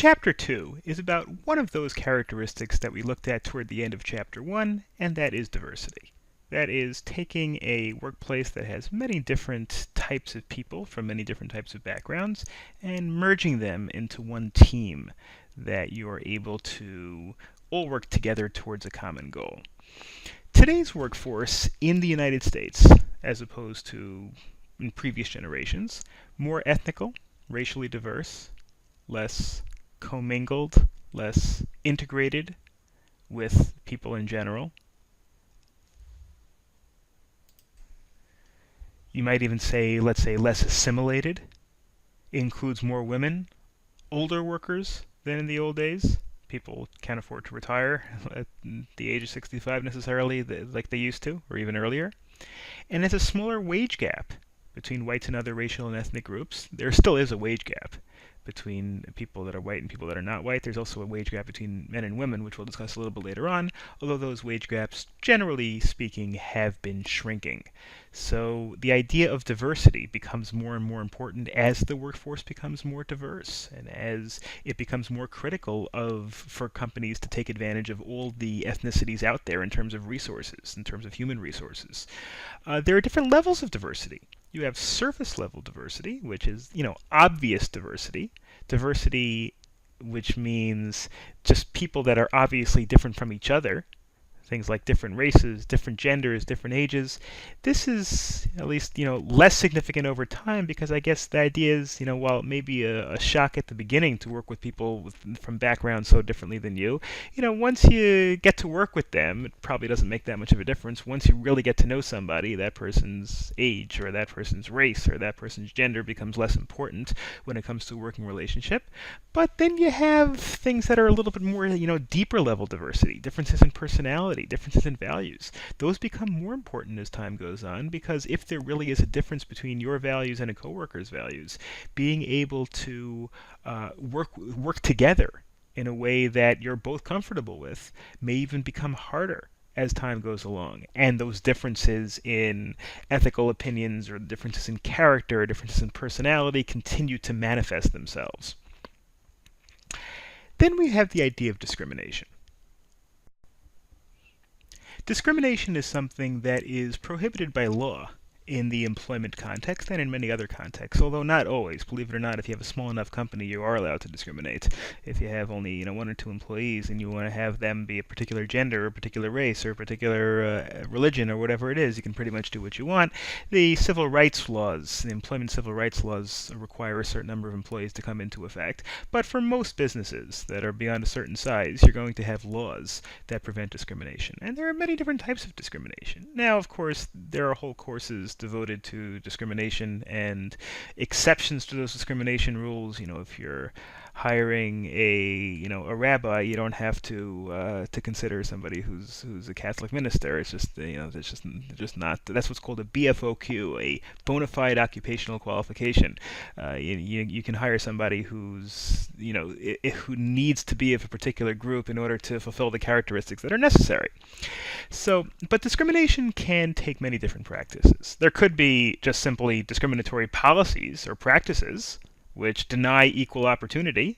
Chapter 2 is about one of those characteristics that we looked at toward the end of Chapter 1, and that is diversity. That is taking a workplace that has many different types of people from many different types of backgrounds and merging them into one team that you are able to all work together towards a common goal. Today's workforce in the United States, as opposed to in previous generations, more ethnical, racially diverse, less commingled, less integrated with people in general. You might even say, let's say, less assimilated. It includes more women, older workers than in the old days. People can't afford to retire at the age of 65 necessarily like they used to, or even earlier. And there's a smaller wage gap between whites and other racial and ethnic groups. There still is a wage gap between people that are white and people that are not white. There's also a wage gap between men and women, which we'll discuss a little bit later on, although those wage gaps, generally speaking, have been shrinking. So the idea of diversity becomes more and more important as the workforce becomes more diverse and as it becomes more critical for companies to take advantage of all the ethnicities out there in terms of resources, in terms of human resources. There are different levels of diversity. You have surface level diversity, which is, obvious diversity. Diversity, which means just people that are obviously different from each other. Things like different races, different genders, different ages. This is at least, less significant over time because I guess the idea is, while it may be a shock at the beginning to work with people from backgrounds so differently than you, once you get to work with them, it probably doesn't make that much of a difference. Once you really get to know somebody, that person's age or that person's race or that person's gender becomes less important when it comes to a working relationship. But then you have things that are a little bit more, deeper level diversity, differences in personality, differences in values. Those become more important as time goes on because if there really is a difference between your values and a coworker's values, being able to work together in a way that you're both comfortable with may even become harder as time goes along. And those differences in ethical opinions or differences in character, differences in personality continue to manifest themselves. Then we have the idea of discrimination. Discrimination is something that is prohibited by law in the employment context and in many other contexts, although not always. Believe it or not, if you have a small enough company, you are allowed to discriminate. If you have only one or two employees and you want to have them be a particular gender or a particular race or a particular religion or whatever it is, you can pretty much do what you want. The civil rights laws, the employment civil rights laws require a certain number of employees to come into effect, but for most businesses that are beyond a certain size, you're going to have laws that prevent discrimination. And there are many different types of discrimination. Now, of course, there are whole courses devoted to discrimination and exceptions to those discrimination rules. If you're hiring a rabbi, you don't have to consider somebody who's a Catholic minister. It's just that's just not. That's what's called a BFOQ, a bona fide occupational qualification. You can hire somebody who's who needs to be of a particular group in order to fulfill the characteristics that are necessary. So, but discrimination can take many different practices. There could be just simply discriminatory policies or practices which deny equal opportunity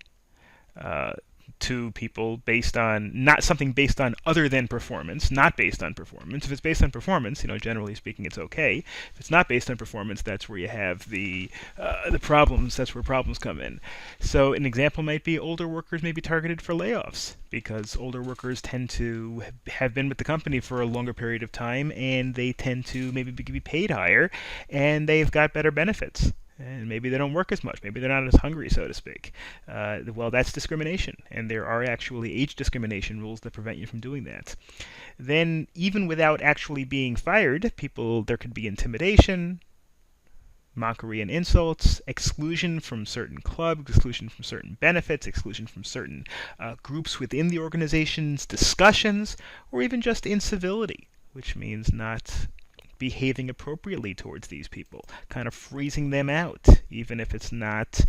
to people based on not something based on other than performance, not based on performance. If it's based on performance, generally speaking, it's okay. If it's not based on performance, that's where you have the problems. That's where problems come in. So an example might be older workers may be targeted for layoffs because older workers tend to have been with the company for a longer period of time, and they tend to maybe be paid higher, and they've got better benefits. And maybe they don't work as much. Maybe they're not as hungry, so to speak. Well, that's discrimination. And there are actually age discrimination rules that prevent you from doing that. Then, even without actually being fired, there could be intimidation, mockery and insults, exclusion from certain clubs, exclusion from certain benefits, exclusion from certain groups within the organization's discussions, or even just incivility, which means not behaving appropriately towards these people, kind of freezing them out, even if it's not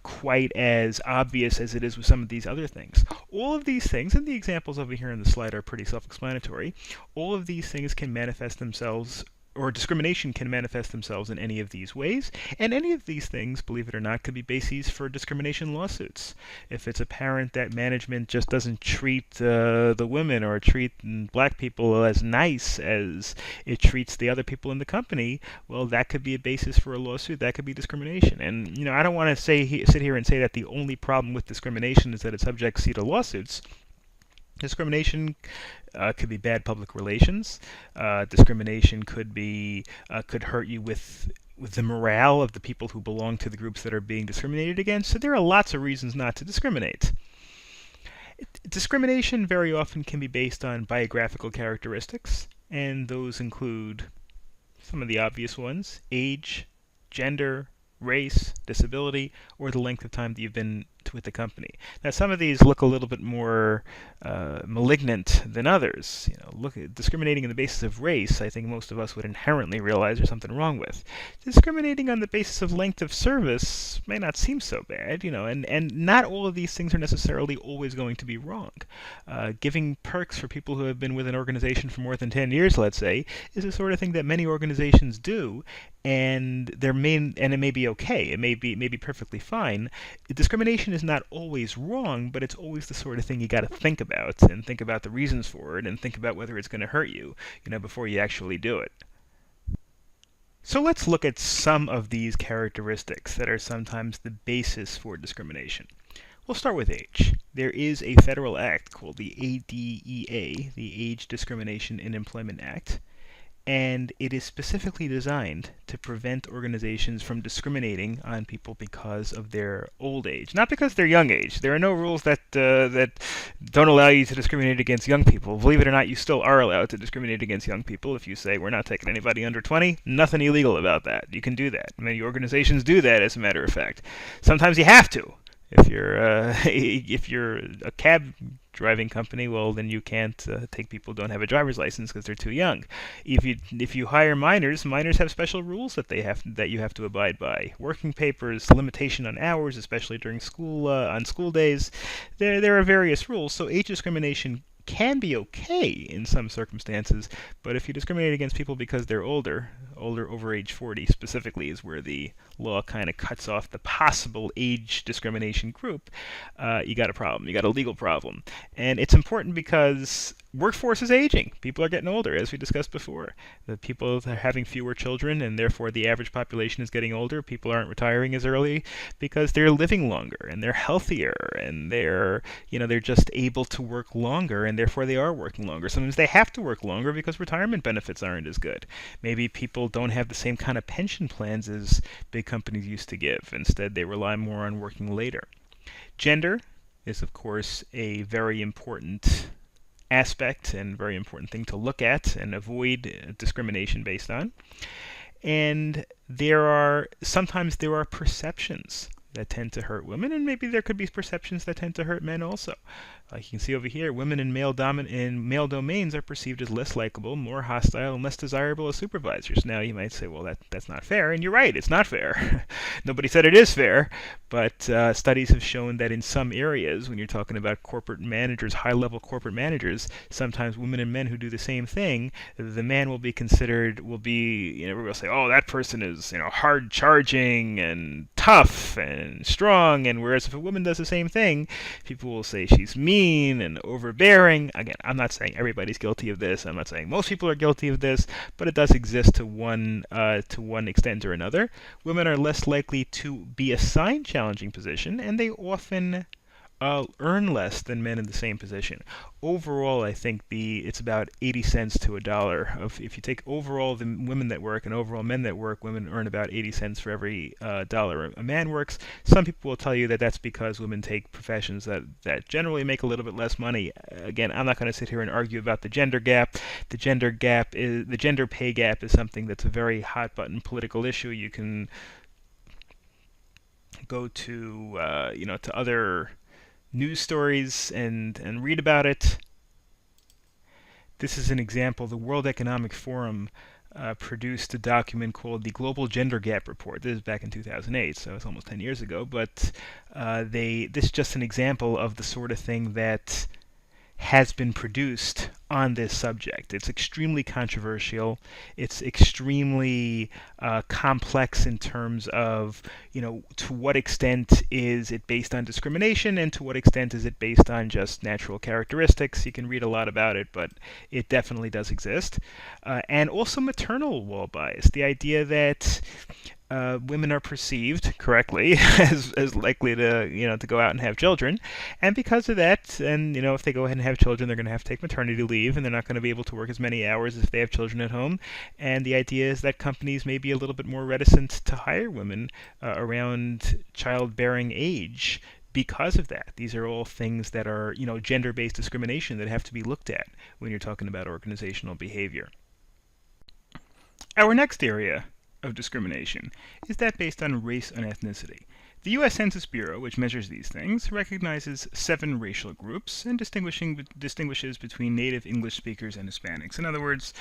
quite as obvious as it is with some of these other things. All of these things, and the examples over here in the slide are pretty self-explanatory, all of these things can manifest themselves or discrimination can manifest themselves in any of these ways, and any of these things, believe it or not, could be bases for discrimination lawsuits. If it's apparent that management just doesn't treat the women or treat black people as nice as it treats the other people in the company, well, that could be a basis for a lawsuit. That could be discrimination. And I don't want to sit here and say that the only problem with discrimination is that it subjects you to lawsuits. Discrimination could be bad public relations. Discrimination could hurt you with the morale of the people who belong to the groups that are being discriminated against. So there are lots of reasons not to discriminate. Discrimination very often can be based on biographical characteristics, and those include some of the obvious ones: age, gender, race, disability, or the length of time that you've been with the company. Now, some of these look a little bit more malignant than others. Look at discriminating on the basis of race. I think most of us would inherently realize there's something wrong with. Discriminating on the basis of length of service may not seem so bad, and not all of these things are necessarily always going to be wrong. Giving perks for people who have been with an organization for more than 10 years, let's say, is the sort of thing that many organizations do, and it may be okay. It may be perfectly fine. Discrimination is not always wrong, but it's always the sort of thing you got to think about, and think about the reasons for it, and think about whether it's going to hurt you, before you actually do it. So let's look at some of these characteristics that are sometimes the basis for discrimination. We'll start with age. There is a federal act called the ADEA, the Age Discrimination in Employment Act, and it is specifically designed to prevent organizations from discriminating on people because of their old age, not because of their young age. There are no rules that don't allow you to discriminate against young people. Believe it or not, you still are allowed to discriminate against young people. If you say, we're not taking anybody under 20, nothing illegal about that. You can do that. Many organizations do that, as a matter of fact. Sometimes you have to. If you're a cab driving company, well, then you can't take people who don't have a driver's license because they're too young. If you hire minors have special rules that you have to abide by. Working papers, limitation on hours, especially during school on school days. There are various rules. So age discrimination can be okay in some circumstances, but if you discriminate against people because they're older over age 40 specifically, is where the law kind of cuts off the possible age discrimination group, you got a problem. You got a legal problem. And it's important because workforce is aging. People are getting older, as we discussed before. The people are having fewer children, and therefore the average population is getting older. People aren't retiring as early because they're living longer, and they're healthier, and they're just able to work longer, and therefore they are working longer. Sometimes they have to work longer because retirement benefits aren't as good. Maybe people don't have the same kind of pension plans as big companies used to give. Instead, they rely more on working later. Gender is, of course, a very important aspect and very important thing to look at and avoid discrimination based on. And sometimes there are perceptions that tend to hurt women, and maybe there could be perceptions that tend to hurt men also. Like you can see over here, women in male domains are perceived as less likable, more hostile, and less desirable as supervisors. Now you might say, well, that's not fair, and you're right, it's not fair. Nobody said it is fair, but studies have shown that in some areas, when you're talking about corporate managers, high-level corporate managers, sometimes women and men who do the same thing, the man will be, we'll say, oh, that person is, hard-charging and tough and strong, and whereas if a woman does the same thing, people will say she's mean and overbearing. Again, I'm not saying everybody's guilty of this. I'm not saying most people are guilty of this, but it does exist to one extent or another. Women are less likely to be assigned challenging position, and they often earn less than men in the same position. Overall, I think it's about 80 cents to a dollar. If you take overall the women that work and overall men that work, women earn about 80 cents for every dollar a man works. Some people will tell you that that's because women take professions that generally make a little bit less money. Again, I'm not going to sit here and argue about the gender gap. The gender pay gap is something that's a very hot button political issue. You can go to to other news stories and read about it. This is an example. The World Economic Forum produced a document called the Global Gender Gap Report. This is back in 2008, so it's almost 10 years ago. But this is just an example of the sort of thing that has been produced on this subject. It's extremely controversial. It's extremely complex in terms of, to what extent is it based on discrimination and to what extent is it based on just natural characteristics. You can read a lot about it, but it definitely does exist. And also maternal wall bias, the idea that women are perceived correctly as likely to go out and have children, and because of that, and if they go ahead and have children, they're going to have to take maternity leave, and they're not going to be able to work as many hours as if they have children at home. And the idea is that companies may be a little bit more reticent to hire women around childbearing age because of that. These are all things that are, gender-based discrimination that have to be looked at when you're talking about organizational behavior. Our next area of discrimination is that based on race and ethnicity. The U.S. Census Bureau, which measures these things, recognizes 7 racial groups and distinguishes between native English speakers and Hispanics. In other words,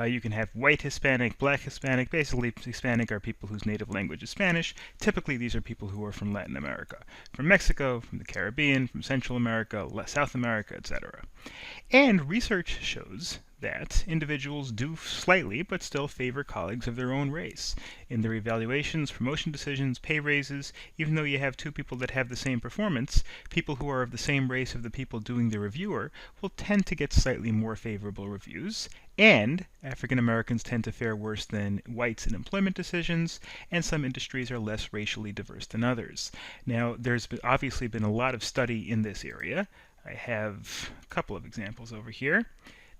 you can have white Hispanic, black Hispanic. Basically, Hispanic are people whose native language is Spanish. Typically, these are people who are from Latin America, from Mexico, from the Caribbean, from Central America, South America, etc. And research shows that individuals do slightly but still favor colleagues of their own race. In their evaluations, promotion decisions, pay raises, even though you have 2 people that have the same performance, people who are of the same race of the people doing the reviewer will tend to get slightly more favorable reviews, and African Americans tend to fare worse than whites in employment decisions, and some industries are less racially diverse than others. Now, there's obviously been a lot of study in this area. I have a couple of examples over here.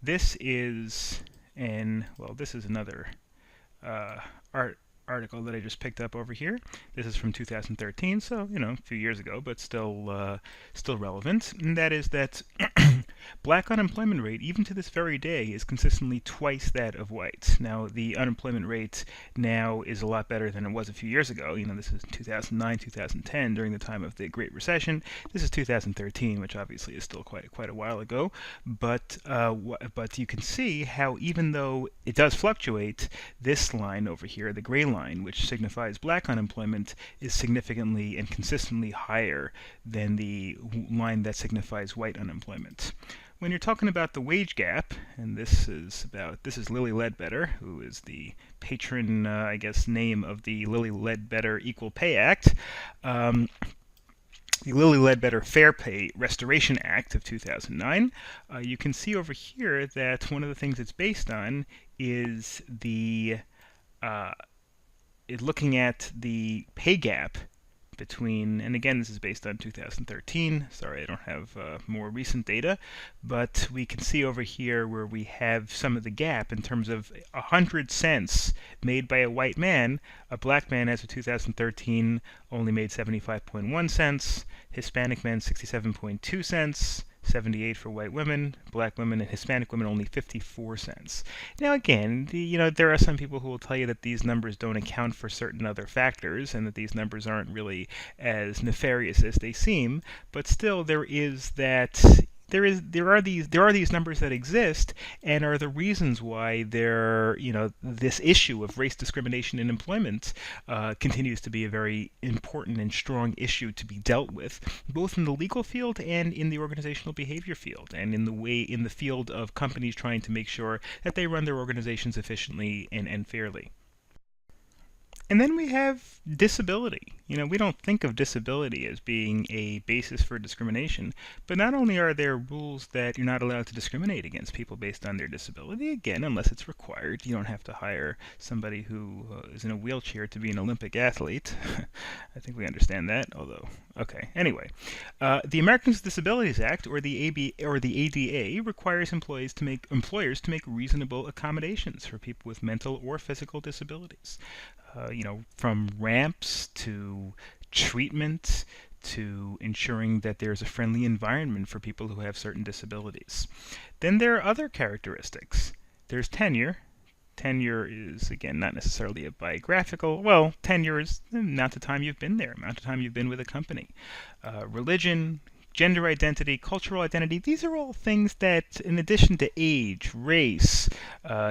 This is another article that I just picked up over here. This is from 2013, so a few years ago, but still relevant. And that is that black unemployment rate, even to this very day, is consistently twice that of whites. Now, the unemployment rate now is a lot better than it was a few years ago. This is 2009, 2010, during the time of the Great Recession. This is 2013, which obviously is still quite a while ago. But you can see how, even though it does fluctuate, this line over here, the gray line, which signifies black unemployment, is significantly and consistently higher than the line that signifies white unemployment. When you're talking about the wage gap, and this is Lilly Ledbetter, who is the patron, name of the Lilly Ledbetter Equal Pay Act. The Lilly Ledbetter Fair Pay Restoration Act of 2009, you can see over here that one of the things it's based on is looking at the pay gap between, and again, this is based on 2013. Sorry, I don't have more recent data, but we can see over here where we have some of the gap in terms of 100 cents made by a white man. A black man, as of 2013, only made 75.1 cents. Hispanic men, 67.2 cents. 78 for white women, black women, and Hispanic women only 54 cents. Now again, there are some people who will tell you that these numbers don't account for certain other factors and that these numbers aren't really as nefarious as they seem, but still there are these numbers that exist and are the reasons why this issue of race discrimination in employment continues to be a very important and strong issue to be dealt with, both in the legal field and in the organizational behavior field, and in the field of companies trying to make sure that they run their organizations efficiently and fairly. And then we have disability. We don't think of disability as being a basis for discrimination, but not only are there rules that you're not allowed to discriminate against people based on their disability, again, unless it's required. You don't have to hire somebody who is in a wheelchair to be an Olympic athlete. I think we understand that, although, okay. Anyway, the Americans with Disabilities Act, or the ADA, requires employers to make reasonable accommodations for people with mental or physical disabilities. From ramps to treatment to ensuring that there's a friendly environment for people who have certain disabilities. Then there are other characteristics. There's tenure. Tenure is, again, not necessarily a biographical. Well, tenure is the amount of time you've been there, amount of time you've been with a company. Religion, gender identity, cultural identity, these are all things that, in addition to age, race,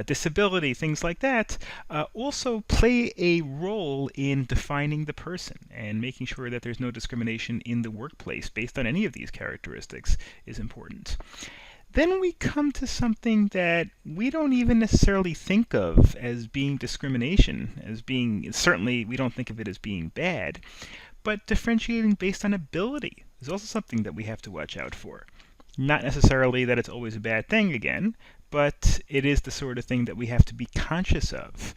disability, things like that, also play a role in defining the person, and making sure that there's no discrimination in the workplace based on any of these characteristics is important. then we come to something that we don't even necessarily think of as being discrimination, as being, certainly we don't think of it as being bad, but differentiating based on ability is also something that we have to watch out for. Not necessarily that it's always a bad thing again, but it is the sort of thing that we have to be conscious of.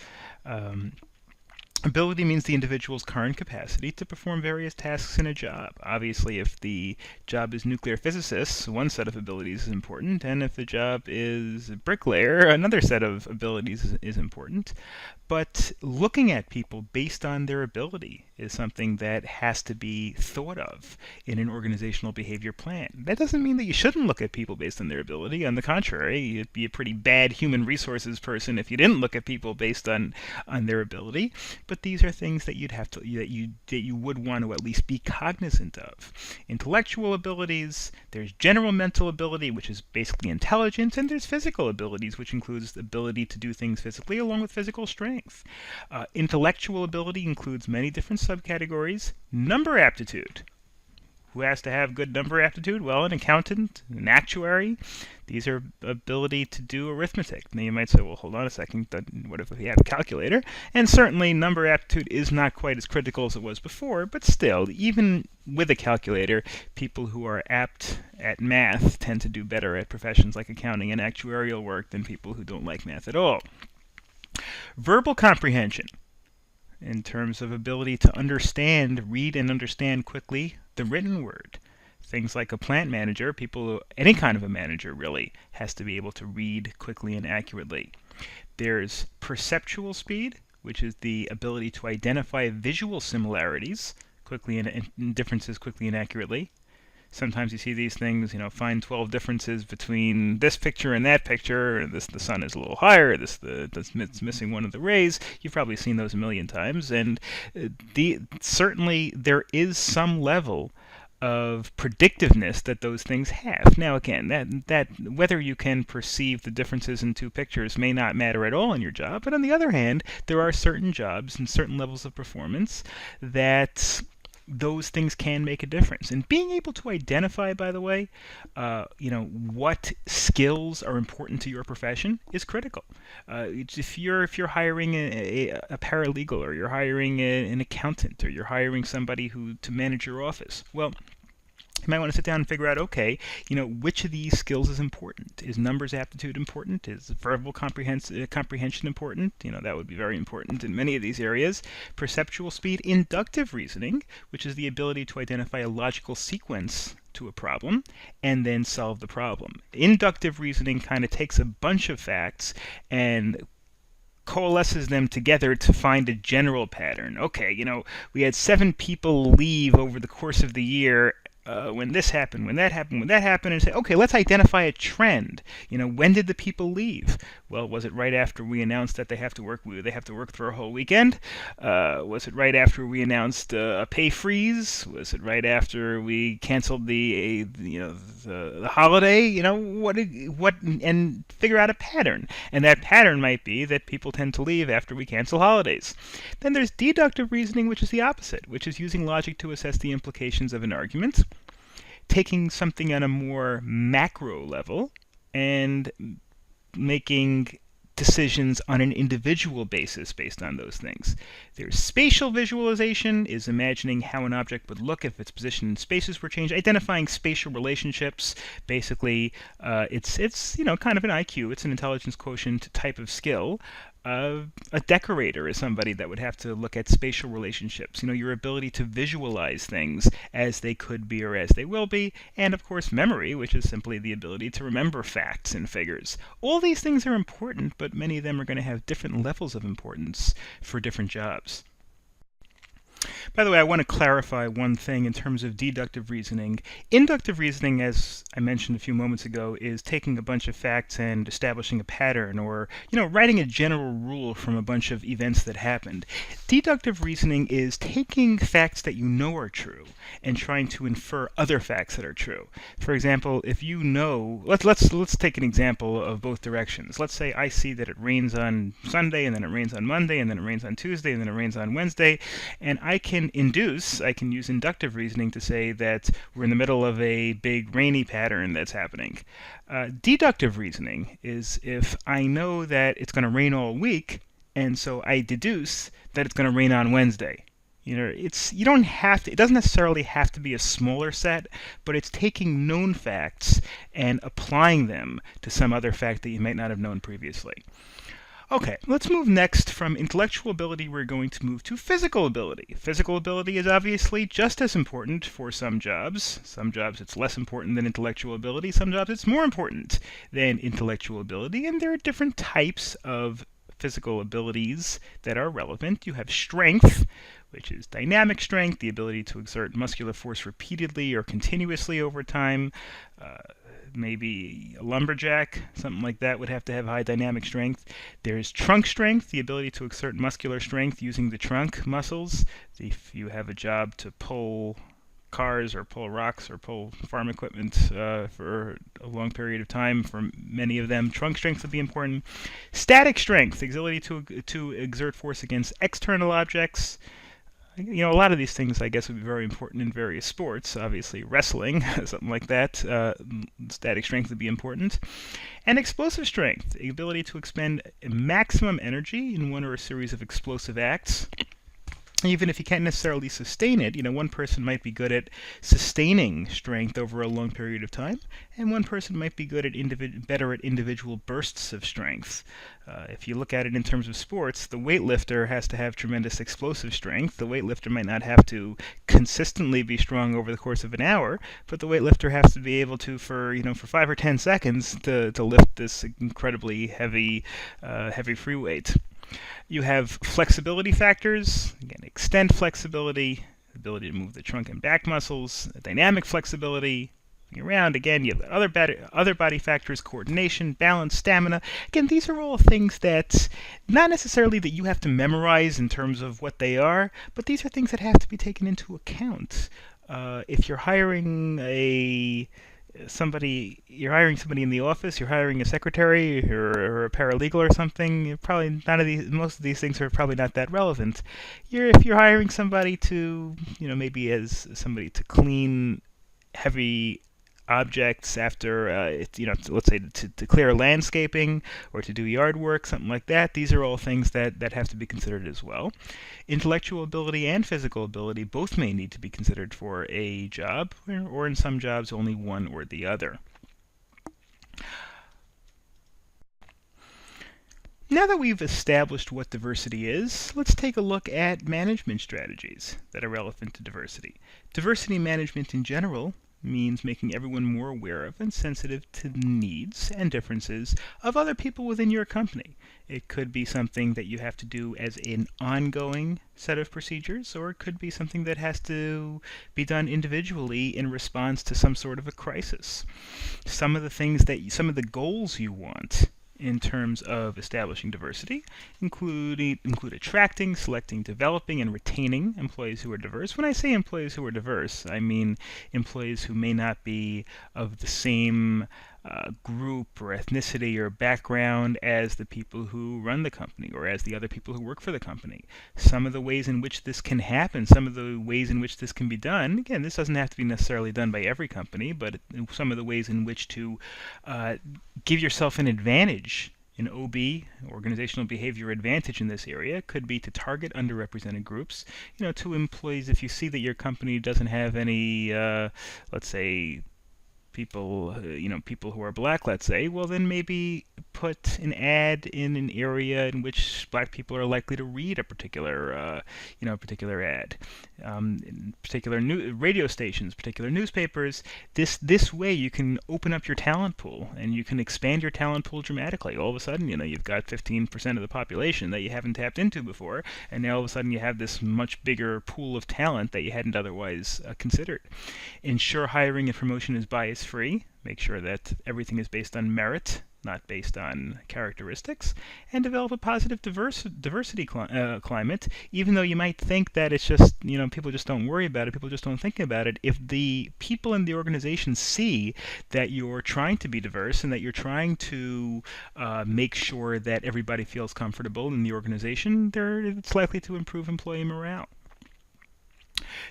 Ability means the individual's current capacity to perform various tasks in a job. Obviously, if the job is nuclear physicist, one set of abilities is important, and if the job is bricklayer, another set of abilities is important. But looking at people based on their ability is something that has to be thought of in an organizational behavior plan. That doesn't mean that you shouldn't look at people based on their ability. On the contrary, you'd be a pretty bad human resources person if you didn't look at people based on their ability. But these are things that you would want to at least be cognizant of. Intellectual abilities, there's general mental ability, which is basically intelligence, and there's physical abilities, which includes the ability to do things physically along with physical strength. Intellectual ability includes many different subcategories. Number aptitude. Who has to have good number aptitude? Well, an accountant, an actuary. These are ability to do arithmetic. Now you might say, well, hold on a second, what if we have a calculator? And certainly number aptitude is not quite as critical as it was before, but still, even with a calculator, people who are apt at math tend to do better at professions like accounting and actuarial work than people who don't like math at all. Verbal comprehension, in terms of ability to read and understand quickly the written word. Things like a plant manager, any kind of a manager really, has to be able to read quickly and accurately. There's perceptual speed, which is the ability to identify visual similarities quickly and differences quickly and accurately. Sometimes you see these things, find 12 differences between this picture and that picture. The sun is a little higher. It's missing one of the rays. You've probably seen those a million times. And certainly there is some level of predictiveness that those things have. Now, again, that whether you can perceive the differences in two pictures may not matter at all in your job. But on the other hand, there are certain jobs and certain levels of performance that those things can make a difference. And being able to identify, by the way, what skills are important to your profession is critical. If you're hiring a paralegal, or you're hiring an accountant, or you're hiring somebody to manage your office, well, you might want to sit down and figure out, okay, which of these skills is important? Is numbers aptitude important? Is verbal comprehension important? That would be very important in many of these areas. Perceptual speed, inductive reasoning, which is the ability to identify a logical sequence to a problem and then solve the problem. Inductive reasoning kind of takes a bunch of facts and coalesces them together to find a general pattern. Okay, we had 7 people leave over the course of the year. When this happened, when that happened, and say, okay, let's identify a trend. When did the people leave? Well, was it right after we announced that they have to work for a whole weekend? Was it right after we announced a pay freeze? Was it right after we canceled the holiday? And figure out a pattern. And that pattern might be that people tend to leave after we cancel holidays. Then there's deductive reasoning, which is the opposite, which is using logic to assess the implications of an argument, taking something on a more macro level and making decisions on an individual basis based on those things. There's spatial visualization, is imagining how an object would look if its position in spaces were changed, identifying spatial relationships. Basically, it's kind of an IQ, it's an intelligence quotient type of skill. A decorator is somebody that would have to look at spatial relationships, your ability to visualize things as they could be or as they will be, and of course memory, which is simply the ability to remember facts and figures. All these things are important, but many of them are going to have different levels of importance for different jobs. By the way, I want to clarify one thing in terms of deductive reasoning. Inductive reasoning, as I mentioned a few moments ago, is taking a bunch of facts and establishing a pattern, or, writing a general rule from a bunch of events that happened. Deductive reasoning is taking facts that you know are true and trying to infer other facts that are true. For example, if let's take an example of both directions. Let's say I see that it rains on Sunday, and then it rains on Monday, and then it rains on Tuesday, and then it rains on Wednesday, and I can use inductive reasoning to say that we're in the middle of a big rainy pattern that's happening. Deductive reasoning is if I know that it's going to rain all week, and so I deduce that it's going to rain on Wednesday. You don't have to. It doesn't necessarily have to be a smaller set, but it's taking known facts and applying them to some other fact that you might not have known previously. Okay, let's move next. From intellectual ability, we're going to move to physical ability. Physical ability is obviously just as important for some jobs. Some jobs it's less important than intellectual ability. Some jobs it's more important than intellectual ability, and there are different types of physical abilities that are relevant. You have strength, which is dynamic strength, the ability to exert muscular force repeatedly or continuously over time. Maybe a lumberjack, something like that, would have to have high dynamic strength. There's trunk strength, the ability to exert muscular strength using the trunk muscles. If you have a job to pull cars or pull rocks or pull farm equipment for a long period of time, for many of them, trunk strength would be important. Static strength, the ability to exert force against external objects. A lot of these things, I guess, would be very important in various sports. Obviously, wrestling, something like that. Static strength would be important. And explosive strength, the ability to expend maximum energy in one or a series of explosive acts. Even if you can't necessarily sustain it, one person might be good at sustaining strength over a long period of time, and one person might be good at better at individual bursts of strength. If you look at it in terms of sports, the weightlifter has to have tremendous explosive strength. The weightlifter might not have to consistently be strong over the course of an hour, but the weightlifter has to be able to, for 5 or 10 seconds, to lift this incredibly heavy free weight. You have flexibility factors. Again, extent flexibility, ability to move the trunk and back muscles, dynamic flexibility. Around again, you have other body factors: coordination, balance, stamina. Again, these are all things that not necessarily that you have to memorize in terms of what they are, but these are things that have to be taken into account. If you're hiring somebody in the office, you're hiring a secretary or a paralegal or something, probably most of these things are probably not that relevant. If you're hiring somebody to, maybe as somebody to clean heavy objects after, let's say to clear landscaping or to do yard work, something like that. These are all things that have to be considered as well. Intellectual ability and physical ability both may need to be considered for a job, or in some jobs only one or the other. Now that we've established what diversity is, let's take a look at management strategies that are relevant to diversity. Diversity management in general means making everyone more aware of and sensitive to the needs and differences of other people within your company. It could be something that you have to do as an ongoing set of procedures, or it could be something that has to be done individually in response to some sort of a crisis. Some of the goals you want in terms of establishing diversity include attracting, selecting, developing, and retaining employees who are diverse. When I say employees who are diverse, I mean employees who may not be of the same group or ethnicity or background as the people who run the company or as the other people who work for the company. Some of the ways in which this can happen, some of the ways in which this can be done, again, this doesn't have to be necessarily done by every company, but some of the ways in which to give yourself an advantage, an OB, organizational behavior advantage in this area, could be to target underrepresented groups. To employees, if you see that your company doesn't have any, let's say, people who are black, let's say, well then maybe put an ad in an area in which black people are likely to read a particular ad. In particular radio stations, particular newspapers. This way you can open up your talent pool and you can expand your talent pool dramatically. All of a sudden, you've got 15% of the population that you haven't tapped into before, and now all of a sudden you have this much bigger pool of talent that you hadn't otherwise considered. Ensure hiring and promotion is bias-free. Make sure that everything is based on merit, not based on characteristics, and develop a positive diversity climate, even though you might think that it's just, people just don't worry about it, people just don't think about it. If the people in the organization see that you're trying to be diverse and that you're trying to make sure that everybody feels comfortable in the organization, it's likely to improve employee morale.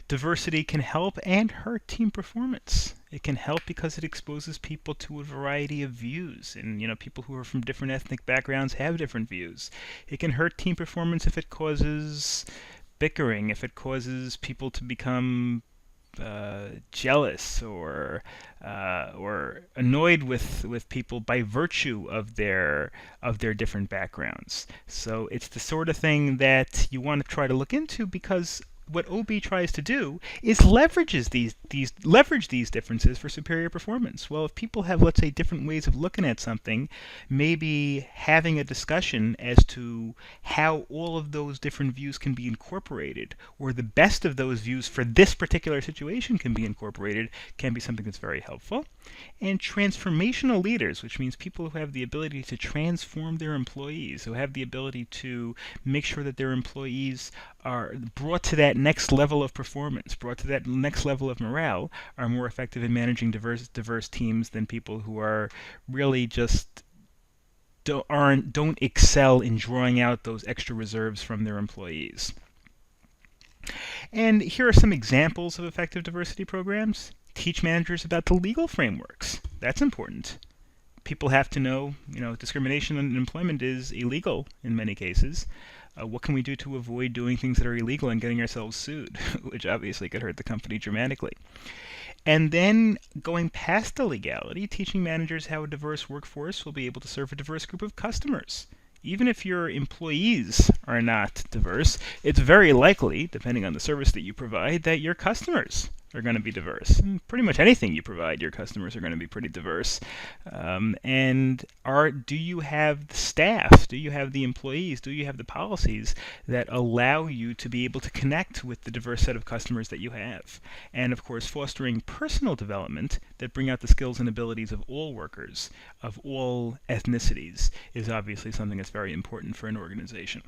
Diversity can help and hurt team performance. It can help because it exposes people to a variety of views, and people who are from different ethnic backgrounds have different views. It can hurt team performance if it causes bickering, if it causes people to become jealous or annoyed with people by virtue of their different backgrounds. So it's the sort of thing that you want to try to look into, because what OB tries to do is leverage these differences for superior performance. Well, if people have, let's say, different ways of looking at something, maybe having a discussion as to how all of those different views can be incorporated, or the best of those views for this particular situation can be incorporated, can be something that's very helpful. And transformational leaders, which means people who have the ability to transform their employees, who have the ability to make sure that their employees are brought to that next level of performance, brought to that next level of morale, are more effective in managing diverse teams than people who are really just don't excel in drawing out those extra reserves from their employees. And here are some examples of effective diversity programs. Teach managers about the legal frameworks. That's important. People have to know, discrimination in employment is illegal in many cases. What can we do to avoid doing things that are illegal and getting ourselves sued, which obviously could hurt the company dramatically. And then going past the legality, teaching managers how a diverse workforce will be able to serve a diverse group of customers. Even if your employees are not diverse, it's very likely, depending on the service that you provide, that your customers are going to be diverse. And pretty much anything you provide, your customers are going to be pretty diverse. Do you have the staff? Do you have the employees? Do you have the policies that allow you to be able to connect with the diverse set of customers that you have? And of course, fostering personal development that bring out the skills and abilities of all workers, of all ethnicities, is obviously something that's very important for an organization.